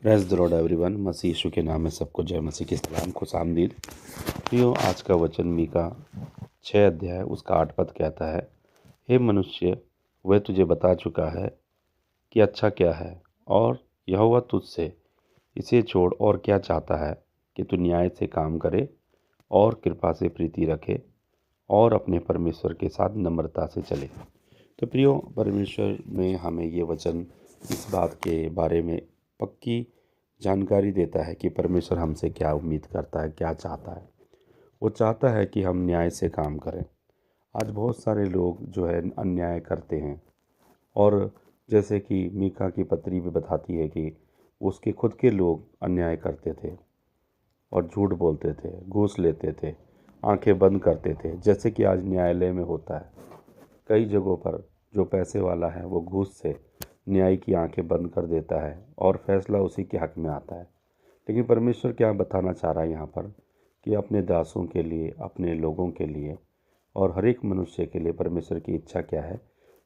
Praise the lord everyone. मसीह यीशु के नाम में सबको जय मसीह की सलाम, खुशामदीद। प्रियो, आज का वचन मीका 6 अध्याय उसका 8 पद कहता है, हे मनुष्य, वह तुझे बता चुका है कि अच्छा क्या है, और यहोवा तुझसे इसे छोड़ और क्या चाहता है कि तू न्याय से काम करे और कृपा से प्रीति रखे और अपने परमेश्वर के साथ नम्रता से चले। तो प्रियो, परमेश्वर में हमें ये वचन इस बात के बारे में पक्की जानकारी देता है कि परमेश्वर हमसे क्या उम्मीद करता है, क्या चाहता है। वो चाहता है कि हम न्याय से काम करें। आज बहुत सारे लोग जो है अन्याय करते हैं, और जैसे कि मीका की पत्री भी बताती है कि उसके खुद के लोग अन्याय करते थे और झूठ बोलते थे, घूस लेते थे, आंखें बंद करते थे, जैसे कि आज न्यायालय में होता है। कई जगहों पर जो पैसे वाला है वो घूस से न्याय की आंखें बंद कर देता है और फैसला उसी के हक में आता है। लेकिन परमेश्वर क्या बताना चाह रहा है यहाँ पर कि अपने दासों के लिए, अपने लोगों के लिए और हर एक मनुष्य के लिए परमेश्वर की इच्छा क्या है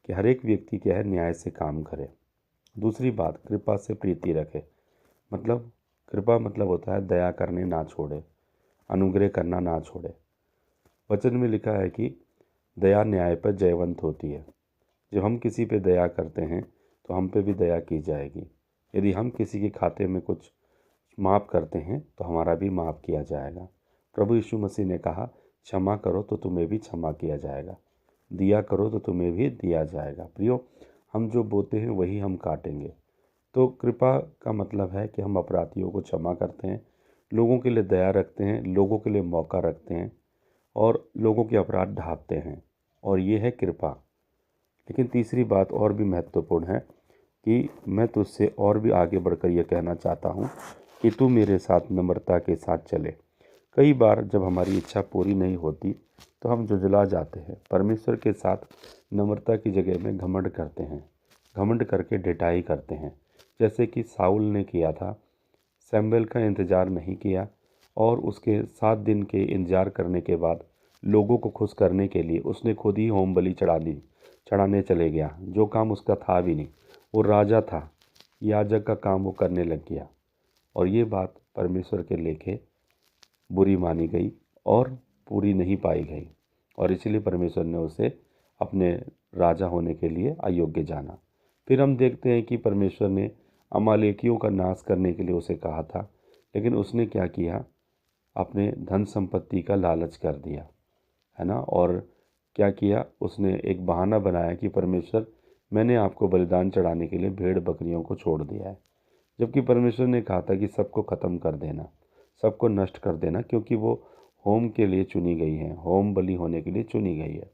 कि हर एक व्यक्ति क्या है, न्याय से काम करे। दूसरी बात, कृपा से प्रीति रखे। मतलब कृपा मतलब होता है दया करने ना छोड़े, अनुग्रह करना ना छोड़े। वचन में लिखा है कि दया न्याय पर जयवंत होती है। जब हम किसी पे दया करते हैं तो हम पे भी दया की जाएगी। यदि हम किसी के खाते में कुछ माफ़ करते हैं तो हमारा भी माफ़ किया जाएगा। प्रभु यीशु मसीह ने कहा, क्षमा करो तो तुम्हें भी क्षमा किया जाएगा, दिया करो तो तुम्हें भी दिया जाएगा। प्रियो, हम जो बोते हैं वही हम काटेंगे। तो कृपा का मतलब है कि हम अपराधियों को क्षमा करते हैं, लोगों के लिए दया रखते हैं, लोगों के लिए मौका रखते हैं और लोगों के अपराध ढाँपते हैं, और ये है कृपा। लेकिन तीसरी बात और भी महत्वपूर्ण है कि मैं तुझसे और भी आगे बढ़कर यह कहना चाहता हूँ कि तू मेरे साथ नम्रता के साथ चले। कई बार जब हमारी इच्छा पूरी नहीं होती तो हम जुझला जाते हैं। परमेश्वर के साथ नम्रता की जगह में घमंड करते हैं, घमंड करके ढिठाई करते हैं, जैसे कि साउल ने किया था। सैमुएल का इंतज़ार नहीं किया और उसके 7 दिन के इंतज़ार करने के बाद लोगों को खुश करने के लिए उसने खुद ही होम बलि चढ़ाने चले गया, जो काम उसका था भी नहीं। वो राजा था, याजक का काम वो करने लग गया, और ये बात परमेश्वर के लेखे बुरी मानी गई और पूरी नहीं पाई गई, और इसलिए परमेश्वर ने उसे अपने राजा होने के लिए अयोग्य जाना। फिर हम देखते हैं कि परमेश्वर ने अमालेकियों का नाश करने के लिए उसे कहा था, लेकिन उसने क्या किया, अपने धन संपत्ति का लालच कर दिया, है ना। और क्या किया, उसने एक बहाना बनाया कि परमेश्वर, मैंने आपको बलिदान चढ़ाने के लिए भेड़ बकरियों को छोड़ दिया है, जबकि परमेश्वर ने कहा था कि सबको ख़त्म कर देना, सबको नष्ट कर देना, क्योंकि वो होम के लिए चुनी गई हैं, होम बलि होने के लिए चुनी गई है।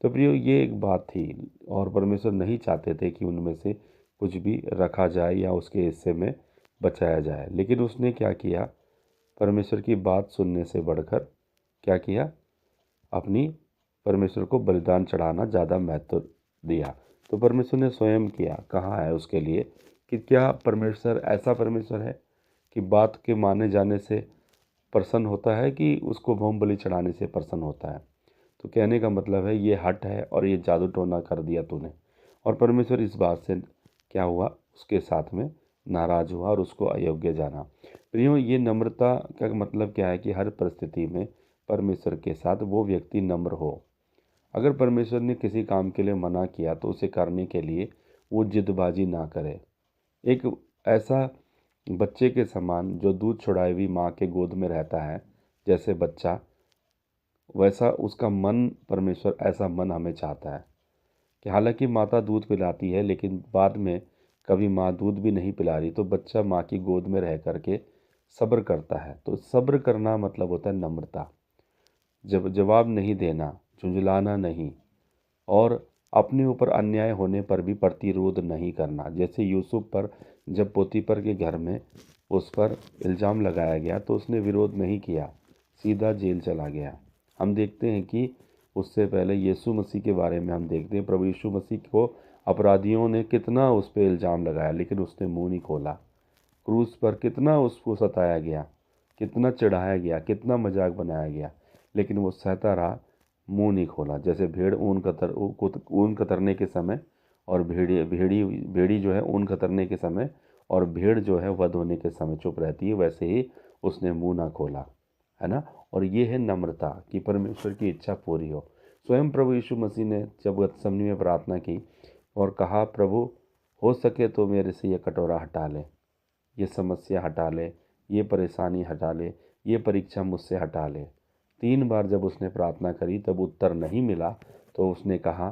तो प्रियो, ये एक बात थी, और परमेश्वर नहीं चाहते थे कि उनमें से कुछ भी रखा जाए या उसके हिस्से में बचाया जाए। लेकिन उसने क्या किया, परमेश्वर की बात सुनने से बढ़कर क्या किया, अपनी परमेश्वर को बलिदान चढ़ाना ज़्यादा महत्व दिया। तो परमेश्वर ने स्वयं किया, कहा है उसके लिए कि क्या परमेश्वर ऐसा परमेश्वर है कि बात के माने जाने से प्रसन्न होता है कि उसको होम बलि चढ़ाने से प्रसन्न होता है। तो कहने का मतलब है ये हठ है और ये जादू टोना कर दिया तूने। और परमेश्वर इस बात से क्या हुआ, उसके साथ में नाराज़ हुआ और उसको अयोग्य जाना। प्रियो, ये नम्रता का मतलब क्या है कि हर परिस्थिति में परमेश्वर के साथ वो व्यक्ति नम्र हो। अगर परमेश्वर ने किसी काम के लिए मना किया तो उसे करने के लिए वो जिद्दबाजी ना करे। एक ऐसा बच्चे के समान जो दूध छुड़ाई हुई माँ के गोद में रहता है, जैसे बच्चा, वैसा उसका मन, परमेश्वर ऐसा मन हमें चाहता है कि हालांकि माता दूध पिलाती है, लेकिन बाद में कभी माँ दूध भी नहीं पिला रही तो बच्चा माँ की गोद में रह करके सब्र करता है। तो सब्र करना मतलब होता है नम्रता। जब जवाब नहीं देना, झुंझलाना नहीं, और अपने ऊपर अन्याय होने पर भी प्रतिरोध नहीं करना। जैसे यूसुफ पर जब पोतीपर के घर में उस पर इल्ज़ाम लगाया गया तो उसने विरोध नहीं किया, सीधा जेल चला गया। हम देखते हैं कि उससे पहले यीशु मसीह के बारे में हम देखते हैं, प्रभु यीशु मसीह को अपराधियों ने कितना उस पर इल्ज़ाम लगाया, लेकिन उसने मुंह नहीं खोला। क्रूस पर कितना उसको सताया गया, कितना चिढ़ाया गया, कितना मजाक बनाया गया, लेकिन वो सहता रहा, मुंह नहीं खोला। जैसे भेड़ ऊन कतरने के समय, और भेड़ी भेड़ी भेड़ी जो है ऊन कतरने के समय और भेड़ जो है वध होने के समय चुप रहती है, वैसे ही उसने मुंह ना खोला, है ना। और ये है नम्रता कि परमेश्वर की इच्छा पूरी हो। स्वयं प्रभु यीशु मसीह ने जब गतसमनी में प्रार्थना की और कहा, प्रभु हो सके तो मेरे से ये कटोरा हटा ले, ये समस्या हटा ले, ये परेशानी हटा ले, ये परीक्षा मुझसे हटा ले। 3 बार जब उसने प्रार्थना करी तब उत्तर नहीं मिला, तो उसने कहा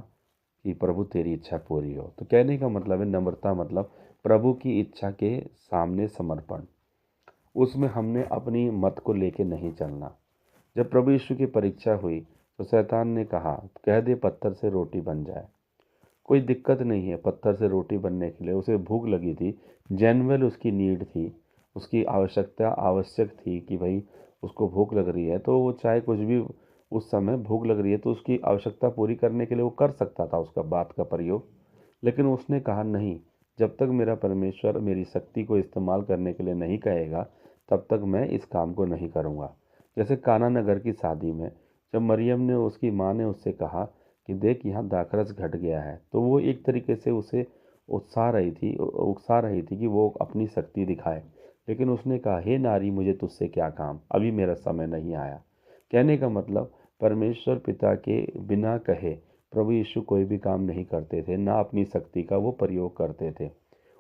कि प्रभु तेरी इच्छा पूरी हो। तो कहने का मतलब है नम्रता मतलब प्रभु की इच्छा के सामने समर्पण। उसमें हमने अपनी मत को लेके नहीं चलना। जब प्रभु यीशु की परीक्षा हुई तो शैतान ने कहा, कह दे पत्थर से रोटी बन जाए। कोई दिक्कत नहीं है पत्थर से रोटी बनने के लिए, उसे भूख लगी थी, जेन्युइन उसकी नीड थी, उसकी आवश्यकता आवश्यक थी कि भाई उसको भूख लग रही है, तो वो चाहे कुछ भी, उस समय भूख लग रही है तो उसकी आवश्यकता पूरी करने के लिए वो कर सकता था उसका बात का प्रयोग। लेकिन उसने कहा नहीं, जब तक मेरा परमेश्वर मेरी शक्ति को इस्तेमाल करने के लिए नहीं कहेगा तब तक मैं इस काम को नहीं करूँगा। जैसे काना नगर की शादी में जब मरियम ने, उसकी माँ ने उससे कहा कि देख यहाँ दाखरस घट गया है, तो वो एक तरीके से उसे उकसा रही थी कि वो अपनी शक्ति दिखाए। लेकिन उसने कहा, हे नारी मुझे तुझसे क्या काम, अभी मेरा समय नहीं आया। कहने का मतलब परमेश्वर पिता के बिना कहे प्रभु यीशु कोई भी काम नहीं करते थे, ना अपनी शक्ति का वो प्रयोग करते थे।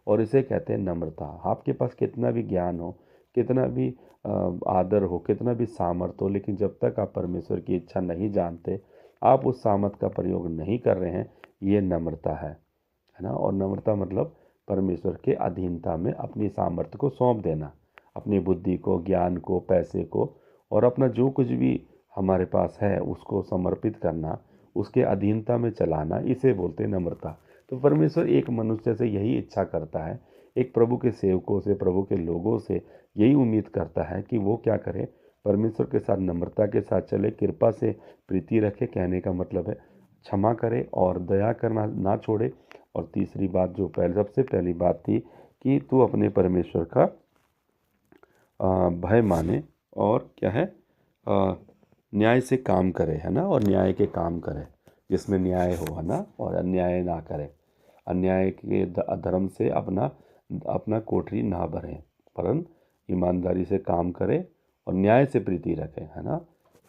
और इसे कहते हैं नम्रता। आपके पास कितना भी ज्ञान हो, कितना भी आदर हो, कितना भी सामर्थ्य हो, लेकिन जब तक आप परमेश्वर की इच्छा नहीं जानते, आप उस सामर्थ का प्रयोग नहीं कर रहे हैं, ये नम्रता है ना। और नम्रता मतलब परमेश्वर के अधीनता में अपनी सामर्थ्य को सौंप देना, अपनी बुद्धि को, ज्ञान को, पैसे को, और अपना जो कुछ भी हमारे पास है उसको समर्पित करना, उसके अधीनता में चलाना, इसे बोलते हैं नम्रता। तो परमेश्वर एक मनुष्य से यही इच्छा करता है, एक प्रभु के सेवकों से, प्रभु के लोगों से यही उम्मीद करता है कि वो क्या करें, परमेश्वर के साथ नम्रता के साथ चले, कृपा से प्रीति रखे। कहने का मतलब है क्षमा करे और दया करना ना छोड़े। और तीसरी बात जो सबसे पहली बात थी कि तू अपने परमेश्वर का भय माने, और क्या है, न्याय से काम करे, है ना। और न्याय के काम करे जिसमें न्याय हो, है ना, और अन्याय ना करे। अन्याय के धर्म से अपना अपना कोठरी ना भरे, परन ईमानदारी से काम करे और न्याय से प्रीति रखे, है ना।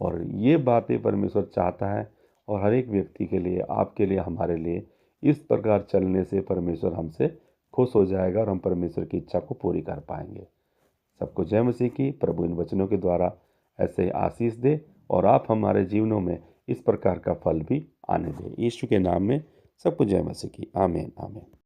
और ये बातें परमेश्वर चाहता है, और हर एक व्यक्ति के लिए, आपके लिए, हमारे लिए इस प्रकार चलने से परमेश्वर हमसे खुश हो जाएगा और हम परमेश्वर की इच्छा को पूरी कर पाएंगे। सबको जय मसीह की। प्रभु इन वचनों के द्वारा ऐसे आशीष दे और आप हमारे जीवनों में इस प्रकार का फल भी आने दें। यीशु के नाम में सबको जय मसीह की। आमीन आमीन।